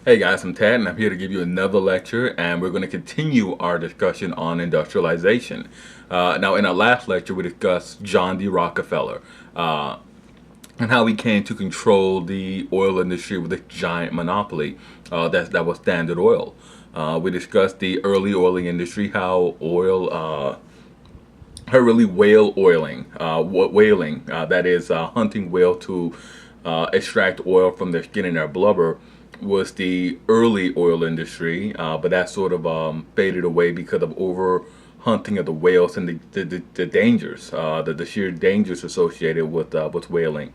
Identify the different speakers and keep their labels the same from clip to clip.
Speaker 1: Hey guys, I'm Ted and I'm here to give you another lecture, and we're going to continue our discussion on industrialization. Now, in our last lecture, we discussed John D. Rockefeller and how he came to control the oil industry with a giant monopoly that was Standard Oil. We discussed the early oiling industry, how really whale oiling, whaling, that is hunting whale to extract oil from their skin and their blubber, was the early oil industry, but that sort of faded away because of over hunting of the whales and the dangers, the sheer dangers associated with whaling.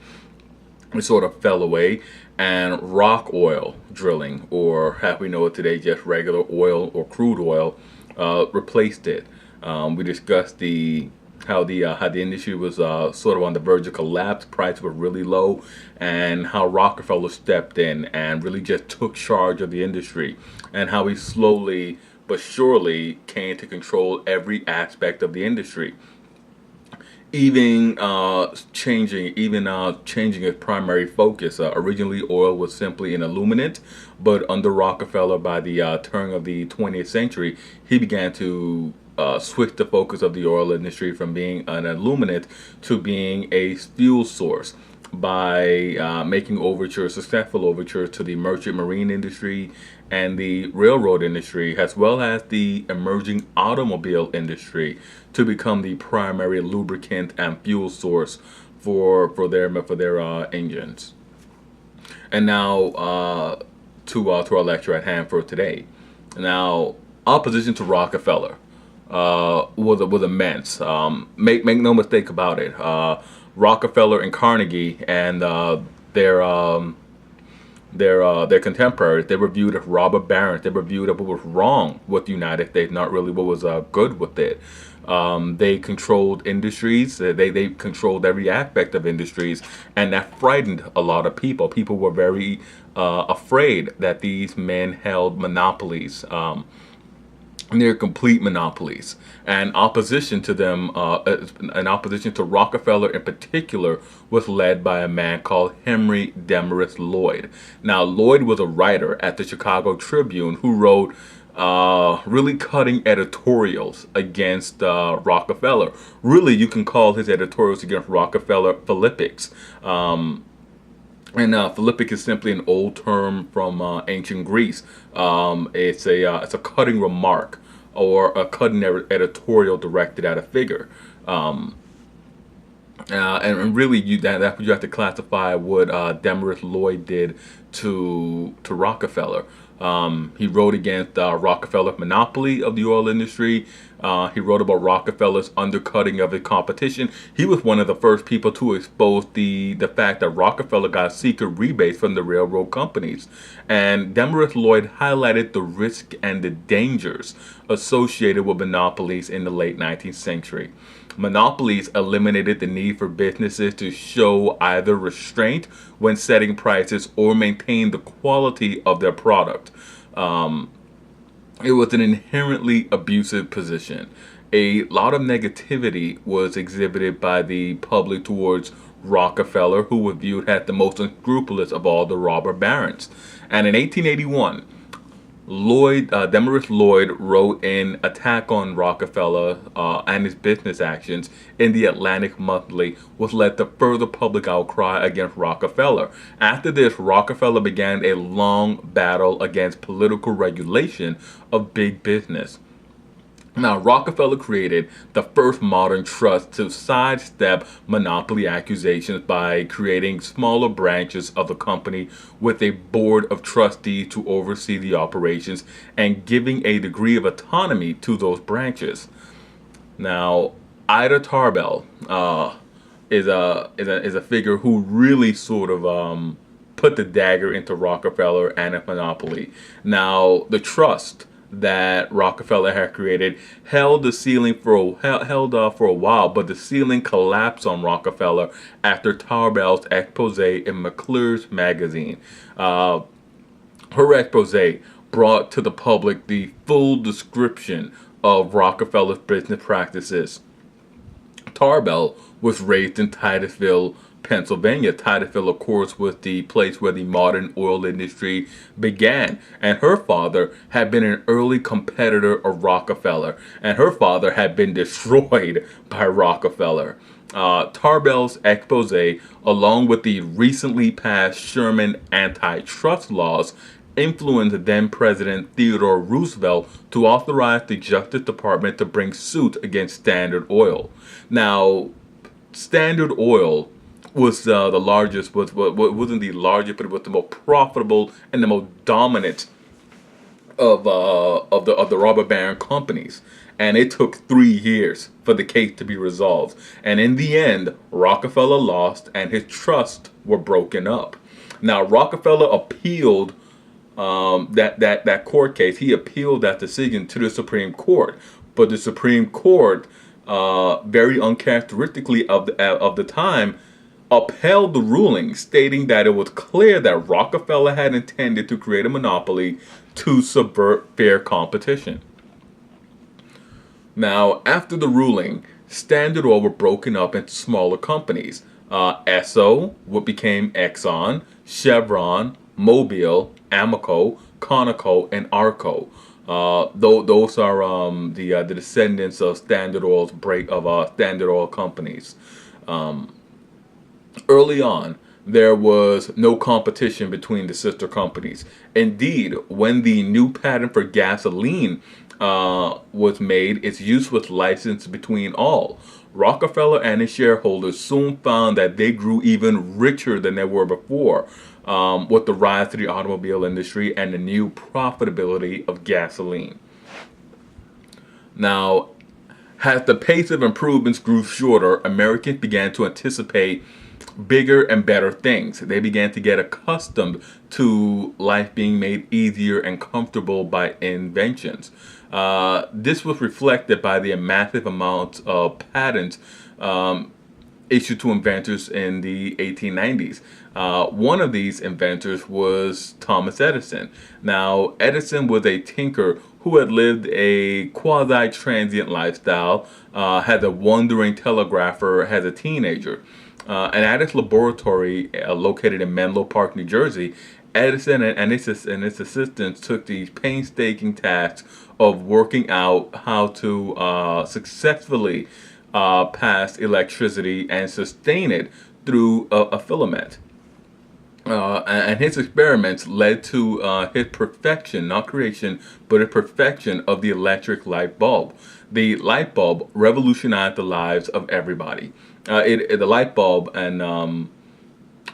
Speaker 1: It sort of fell away, and rock oil drilling, or as we know it today, just regular oil or crude oil, replaced it. We discussed the how the industry was sort of on the verge of collapse. Prices were really low, and how Rockefeller stepped in and really just took charge of the industry, and how he slowly but surely came to control every aspect of the industry, even changing its primary focus. Originally, oil was simply an illuminant, but under Rockefeller, by the turn of the 20th century, he began to switch the focus of the oil industry from being an illuminant to being a fuel source by making successful overtures to the merchant marine industry and the railroad industry, as well as the emerging automobile industry, to become the primary lubricant and fuel source for their engines. And now to our lecture at hand for today. Now, opposition to Rockefeller was immense. Make no mistake about it. Rockefeller and Carnegie and their contemporaries, they were viewed as robber barons. They were viewed as what was wrong with the United States, not really what was good with it. They controlled industries. They controlled every aspect of industries, and that frightened a lot of people. People were very afraid that these men held monopolies. Near complete monopolies, and opposition to them, an opposition to Rockefeller in particular, was led by a man called Henry Demarest Lloyd. Now, Lloyd was a writer at the Chicago Tribune who wrote really cutting editorials against Rockefeller. Really, you can call his editorials against Rockefeller philippics. And philippic is simply an old term from ancient Greece. It's a cutting remark or a cutting editorial directed at a figure. And really, that's what you have to classify what Demarest Lloyd did to Rockefeller. He wrote against Rockefeller's monopoly of the oil industry. He wrote about Rockefeller's undercutting of his competition. He was one of the first people to expose the fact that Rockefeller got secret rebates from the railroad companies. And Demarest Lloyd highlighted the risk and the dangers associated with monopolies in the late 19th century. Monopolies eliminated the need for businesses to show either restraint when setting prices or maintain the quality of their product. It was an inherently abusive position. A lot of negativity was exhibited by the public towards Rockefeller, who was viewed as the most unscrupulous of all the robber barons. And in 1881, Demarest Lloyd wrote an attack on Rockefeller and his business actions in the Atlantic Monthly, which led to further public outcry against Rockefeller. After this, Rockefeller began a long battle against political regulation of big business. Now, Rockefeller created the first modern trust to sidestep monopoly accusations by creating smaller branches of the company with a board of trustees to oversee the operations and giving a degree of autonomy to those branches. Now, Ida Tarbell is a figure who really sort of put the dagger into Rockefeller and a monopoly. Now, the trust that Rockefeller had created held the ceiling for a while, but the ceiling collapsed on Rockefeller after Tarbell's expose in McClure's magazine. Her expose brought to the public the full description of Rockefeller's business practices. Tarbell was raised in Titusville, Pennsylvania. Titusville, of course, was the place where the modern oil industry began. And her father had been an early competitor of Rockefeller. And her father had been destroyed by Rockefeller. Tarbell's expose, along with the recently passed Sherman antitrust laws, influenced then President Theodore Roosevelt to authorize the Justice Department to bring suit against Standard Oil. Now, Standard Oil was the largest, wasn't the largest, but it was the most profitable and the most dominant of the robber baron companies. And it took 3 years for the case to be resolved. And in the end, Rockefeller lost and his trusts were broken up. Now, Rockefeller appealed that court case. He appealed that decision to the Supreme Court. But the Supreme Court, very uncharacteristically of the time, upheld the ruling, stating that it was clear that Rockefeller had intended to create a monopoly to subvert fair competition. Now, after the ruling, Standard Oil were broken up into smaller companies. Esso, what became Exxon, Chevron, Mobil, Amoco, Conoco, and Arco. Those are the descendants of Standard Oil's Standard Oil companies. Early on, there was no competition between the sister companies. Indeed, when the new patent for gasoline was made, its use was licensed between all. Rockefeller and his shareholders soon found that they grew even richer than they were before, with the rise to the automobile industry and the new profitability of gasoline. Now, as the pace of improvements grew shorter, Americans began to anticipate bigger and better things. They began to get accustomed to life being made easier and comfortable by inventions. This was reflected by the massive amounts of patents issued to inventors in the 1890s. One of these inventors was Thomas Edison. Now, Edison was a tinker who had lived a quasi-transient lifestyle, had a wandering telegrapher as a teenager. And at his laboratory located in Menlo Park, New Jersey, Edison and his assistants took the painstaking task of working out how to successfully pass electricity and sustain it through a filament. And his experiments led to his perfection, not creation, but a perfection of the electric light bulb. The light bulb revolutionized the lives of everybody. The light bulb and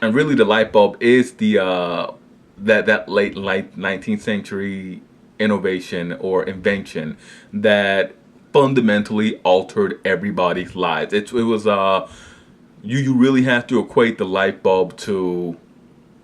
Speaker 1: really the light bulb is the that late 19th century innovation or invention that fundamentally altered everybody's lives. It was you really have to equate the light bulb to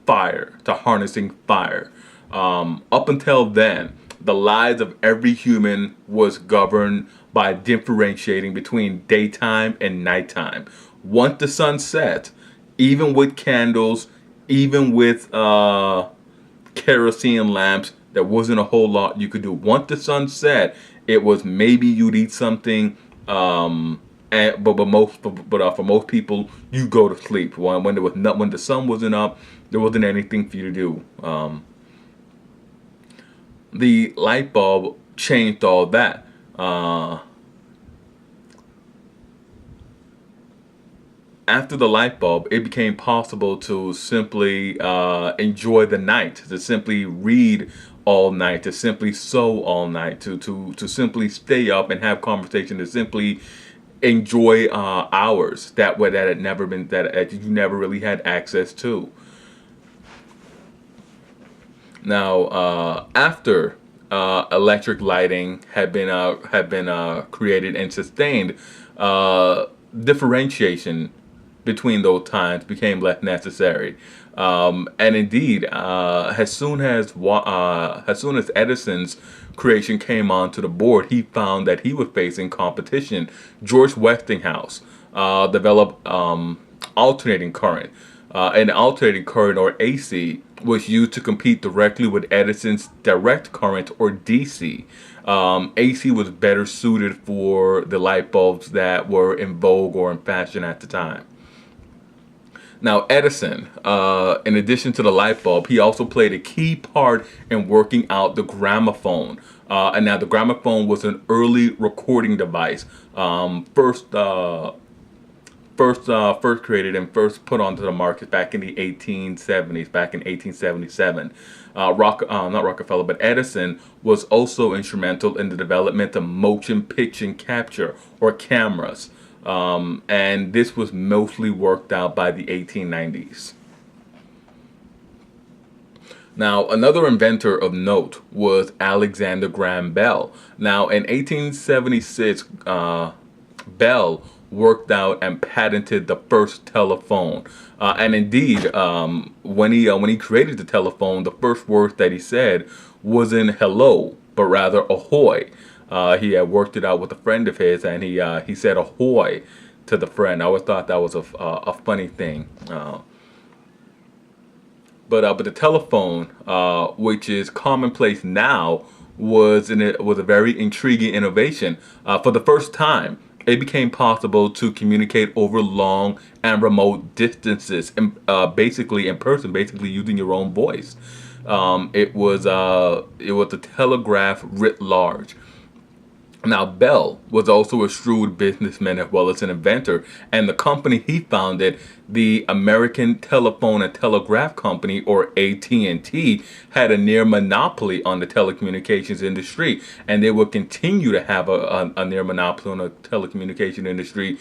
Speaker 1: fire, to harnessing fire. Up until then, the lives of every human was governed by differentiating between daytime and nighttime. Once the sun set, even with candles, even with kerosene lamps, there wasn't a whole lot you could do. Once the sun set, it was maybe you'd eat something, but for most people, you go to sleep. When the sun wasn't up, there wasn't anything for you to do. The light bulb changed all that. After the light bulb, it became possible to simply enjoy the night, to simply read all night, to simply sew all night, to simply stay up and have conversation, to simply enjoy hours that had never been that you never really had access to. Now, after electric lighting had been created and sustained, differentiation between those times became less necessary. And indeed, as soon as Edison's creation came onto the board, he found that he was facing competition. George Westinghouse developed alternating current. And alternating current, or AC, was used to compete directly with Edison's direct current, or DC. AC was better suited for the light bulbs that were in vogue or in fashion at the time. Now, Edison, in addition to the light bulb, he also played a key part in working out the gramophone. And now the gramophone was an early recording device, first created and first put onto the market back in the 1870s, back in 1877. Not Rockefeller, but Edison was also instrumental in the development of motion picture capture, or cameras. And this was mostly worked out by the 1890s. Now, another inventor of note was Alexander Graham Bell. Now, in 1876, Bell worked out and patented the first telephone. And indeed, when he created the telephone, the first words that he said wasn't hello, but rather ahoy. He had worked it out with a friend of his, and he said ahoy to the friend. I always thought that was a funny thing. But the telephone, which is commonplace now, was a very intriguing innovation. For the first time, it became possible to communicate over long and remote distances, basically in person, basically using your own voice. It was a telegraph writ large. Now, Bell was also a shrewd businessman as well as an inventor, and the company he founded, the American Telephone and Telegraph Company, or AT&T, had a near monopoly on the telecommunications industry, and they will continue to have a near monopoly on the telecommunication industry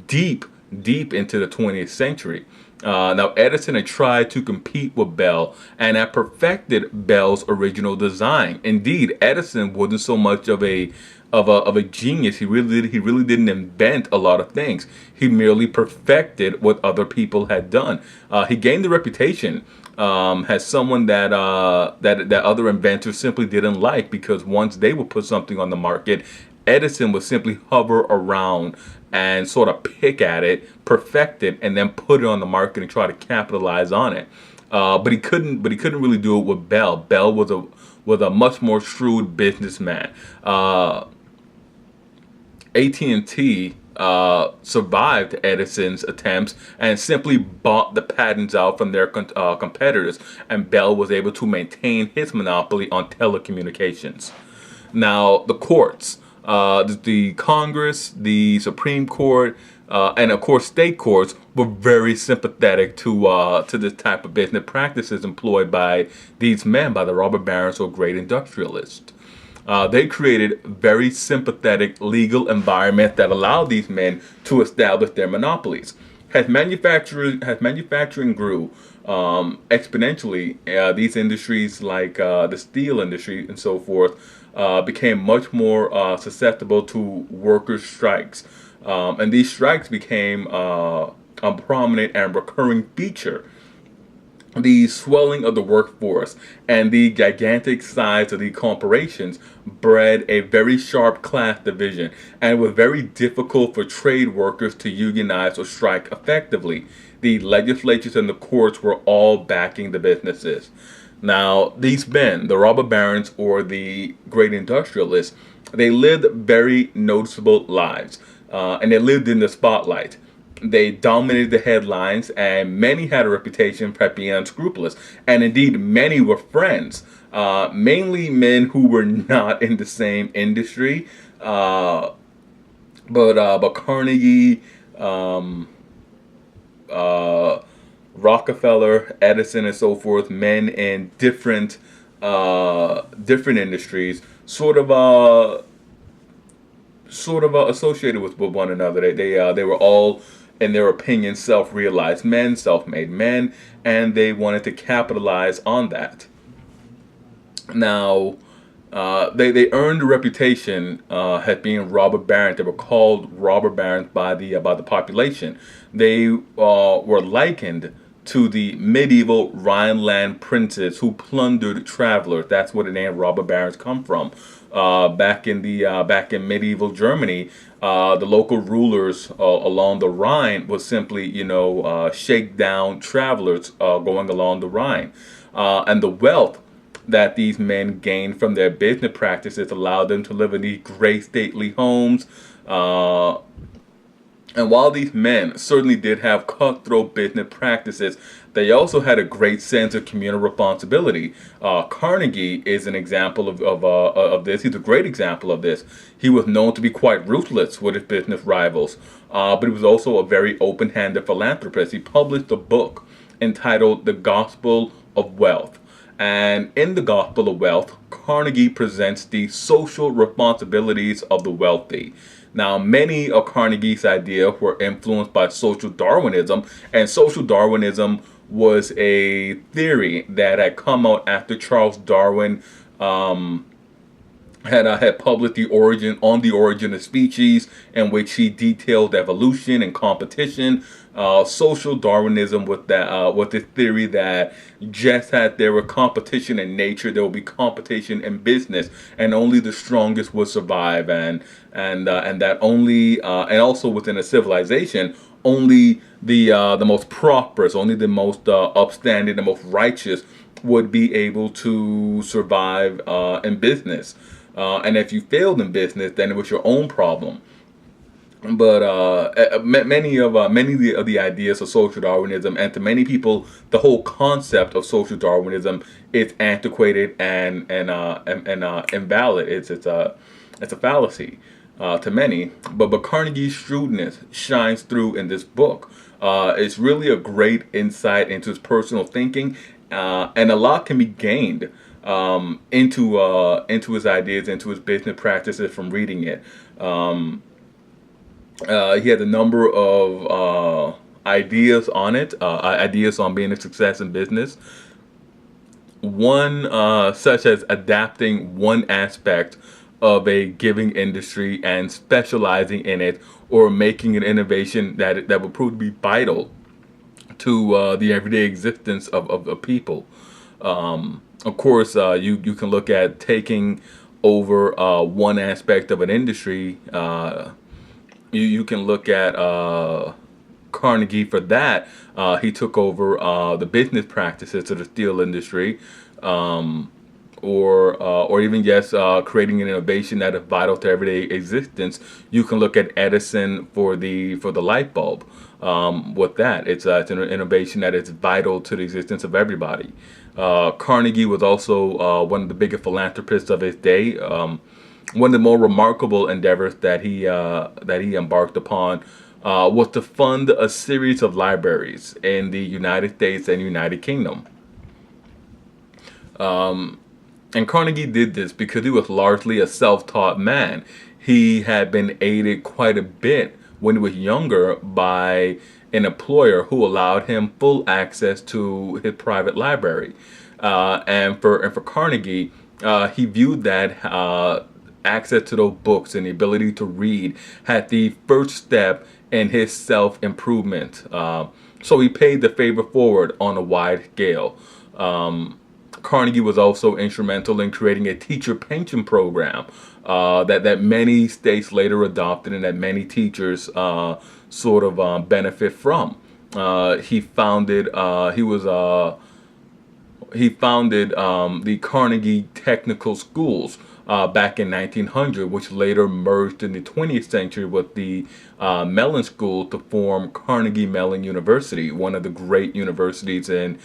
Speaker 1: deep into the 20th century. Now, Edison had tried to compete with Bell and had perfected Bell's original design. Indeed, Edison wasn't so much of a genius. He really didn't invent a lot of things. He merely perfected what other people had done. He gained the reputation as someone that other inventors simply didn't like, because once they would put something on the market, Edison would simply hover around and sort of pick at it, perfect it, and then put it on the market and try to capitalize on it. But he couldn't really do it with Bell. Bell was a much more shrewd businessman. AT&T survived Edison's attempts and simply bought the patents out from their competitors, and Bell was able to maintain his monopoly on telecommunications. Now, the courts, the Congress, the Supreme Court, and of course state courts were very sympathetic to this type of business practices employed by these men, by the robber barons or great industrialists. They created very sympathetic legal environment that allowed these men to establish their monopolies. As manufacturing grew exponentially, these industries like the steel industry and so forth became much more susceptible to workers' strikes. And these strikes became a prominent and recurring feature. The swelling of the workforce and the gigantic size of the corporations bred a very sharp class division, and it was very difficult for trade workers to unionize or strike effectively. The legislatures and the courts were all backing the businesses. Now, these men, the robber barons or the great industrialists, they lived very noticeable lives, and they lived in the spotlight. They dominated the headlines, and many had a reputation for being unscrupulous. And indeed, many were friends, mainly men who were not in the same industry. But Carnegie, Rockefeller, Edison, and so forth, men in different industries, sort of associated with one another. They were all, in their opinion, self-realized men, self-made men, and they wanted to capitalize on that. Now, they earned a reputation as being robber barons. They were called robber barons by the population. They were likened to the medieval Rhineland princes who plundered travelers. That's where the name robber barons come from. Back in medieval Germany, the local rulers along the Rhine would simply, shake down travelers going along the Rhine, and the wealth that these men gained from their business practices allowed them to live in these great stately homes, And while these men certainly did have cutthroat business practices, they also had a great sense of communal responsibility. Carnegie is an example of this. He's a great example of this. He was known to be quite ruthless with his business rivals, but he was also a very open-handed philanthropist. He published a book entitled The Gospel of Wealth. And in the Gospel of Wealth, Carnegie presents the social responsibilities of the wealthy. Now, many of Carnegie's ideas were influenced by social Darwinism, and social Darwinism was a theory that had come out after Charles Darwin had published the origin of species, in which he detailed evolution and competition. Social Darwinism with the theory that just as there were competition in nature, there will be competition in business, and only the strongest would survive, and that only and also within a civilization, only the most prosperous, only the most upstanding, the most righteous would be able to survive in business. And if you failed in business, then it was your own problem. But many of the ideas of social Darwinism, and to many people, the whole concept of social Darwinism is antiquated and invalid. It's a fallacy to many. But Carnegie's shrewdness shines through in this book. It's really a great insight into his personal thinking, and a lot can be gained into his ideas, into his business practices from reading it. He had a number of ideas on it, ideas on being a success in business. One such as adapting one aspect of a giving industry and specializing in it, or making an innovation that would prove to be vital to the everyday existence of people. Of course, you can look at taking over one aspect of an industry. You can look at Carnegie for that. He took over the business practices of the steel industry, or even just creating an innovation that is vital to everyday existence. You can look at Edison for the light bulb. With that, it's an innovation that is vital to the existence of everybody. Carnegie was also one of the biggest philanthropists of his day. One of the more remarkable endeavors that he embarked upon was to fund a series of libraries in the United States and United Kingdom. And Carnegie did this because he was largely a self-taught man. He had been aided quite a bit when he was younger by an employer who allowed him full access to his private library. And for Carnegie, he viewed that access to those books and the ability to read had the first step in his self-improvement. So he paid the favor forward on a wide scale. Carnegie was also instrumental in creating a teacher pension program that many states later adopted, and that many teachers sort of benefit from. He founded the Carnegie Technical Schools back in 1900, which later merged in the 20th century with the Mellon School to form Carnegie Mellon University, one of the great universities in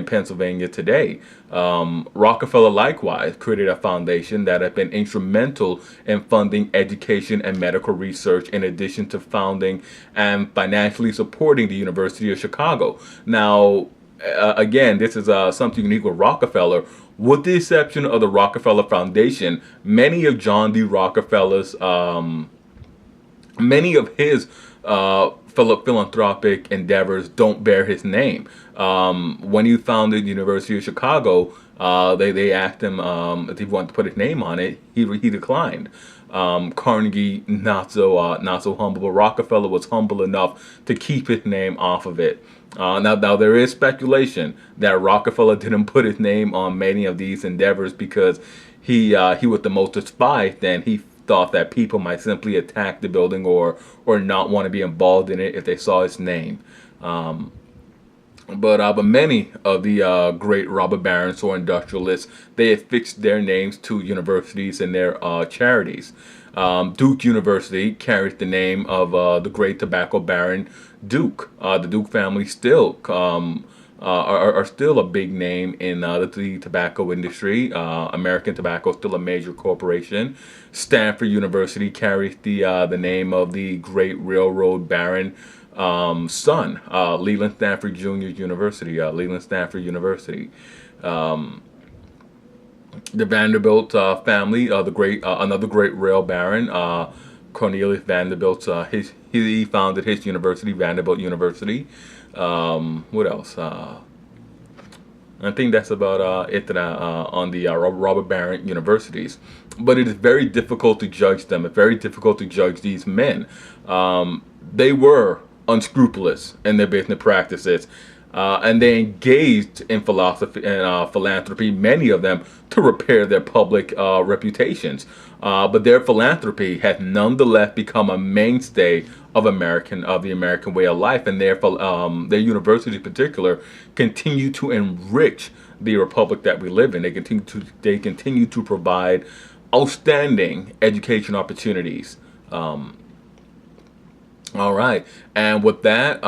Speaker 1: Pennsylvania today. Rockefeller likewise created a foundation that has been instrumental in funding education and medical research, in addition to founding and financially supporting the University of Chicago. Now, again, this is something unique with Rockefeller. With the exception of the Rockefeller Foundation, many of John D. Rockefeller's, many of his philanthropic endeavors don't bear his name. When he founded the University of Chicago, they asked him if he wanted to put his name on it. He declined. Carnegie not so humble, but Rockefeller was humble enough to keep his name off of it. Now there is speculation that Rockefeller didn't put his name on many of these endeavors because he was the most despised, and he thought that people might simply attack the building or not want to be involved in it if they saw his name. But many of the great robber barons or industrialists, they affixed their names to universities and their charities. Duke University carries the name of the great tobacco baron Duke. The Duke family still are still a big name in the tobacco industry. American Tobacco is still a major corporation. Stanford University carries the name of the great railroad baron son, Leland Stanford Jr. University, Leland Stanford University. The Vanderbilt family, the great another great rail baron, Cornelius Vanderbilt. He founded his university, Vanderbilt University. What else? I think that's about it that on the robber baron universities. But it is very difficult to judge them. It's very difficult to judge these men. They were unscrupulous in their business practices. And they engaged in philosophy and philanthropy, many of them, to repair their public reputations. But their philanthropy has nonetheless become a mainstay of the American way of life, and their universities in particular continue to enrich the republic that we live in. They continue to provide outstanding education opportunities. All right, and with that,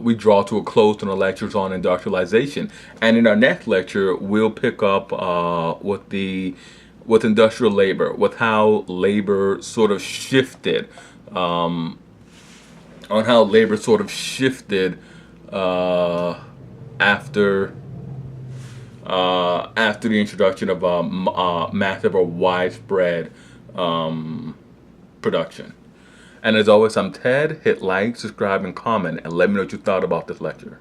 Speaker 1: we draw to a close on the lectures on industrialization. And in our next lecture, we'll pick up with industrial labor, with how labor sort of shifted, on how labor sort of shifted after the introduction of massive or widespread production. And as always, I'm Ted. Hit like, subscribe, and comment, and let me know what you thought about this lecture.